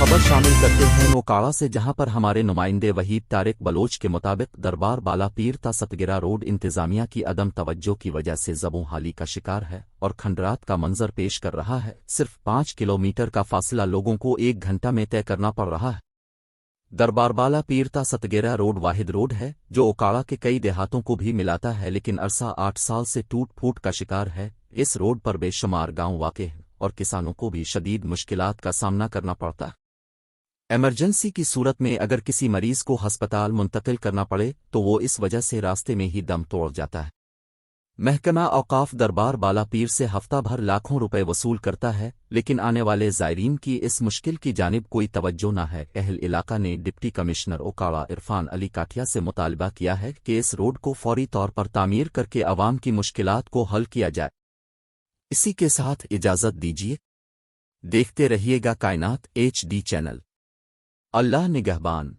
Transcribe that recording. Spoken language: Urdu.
خبر شامل کرتے ہیں اوکاڑا سے، جہاں پر ہمارے نمائندے وحید طارق بلوچ کے مطابق دربار بالا پیر تا ستگرہ روڈ انتظامیہ کی عدم توجہ کی وجہ سے زبوں حالی کا شکار ہے اور کھنڈرات کا منظر پیش کر رہا ہے۔ صرف 5 کلومیٹر کا فاصلہ لوگوں کو 1 گھنٹہ میں طے کرنا پڑ رہا ہے۔ دربار بالا پیر تا ستگرہ روڈ واحد روڈ ہے جو اوکاڑا کے کئی دیہاتوں کو بھی ملاتا ہے، لیکن عرصہ 8 سال سے ٹوٹ پھوٹ کا شکار ہے۔ اس روڈ پر بے شمار گاؤں واقع ہیں اور کسانوں کو بھی شدید مشکلات کا سامنا کرنا پڑتا ہے۔ ایمرجنسی کی صورت میں اگر کسی مریض کو ہسپتال منتقل کرنا پڑے تو وہ اس وجہ سے راستے میں ہی دم توڑ جاتا ہے۔ محکمہ اوقاف دربار بالا پیر سے ہفتہ بھر لاکھوں روپے وصول کرتا ہے، لیکن آنے والے زائرین کی اس مشکل کی جانب کوئی توجہ نہ ہے۔ اہل علاقہ نے ڈپٹی کمشنر اوکاڑا عرفان علی کاٹھیا سے مطالبہ کیا ہے کہ اس روڈ کو فوری طور پر تعمیر کر کے عوام کی مشکلات کو حل کیا جائے۔ اسی کے ساتھ اجازت دیجیے، دیکھتے رہیے گا کائنات HD چینل۔ اللہ نگہبان۔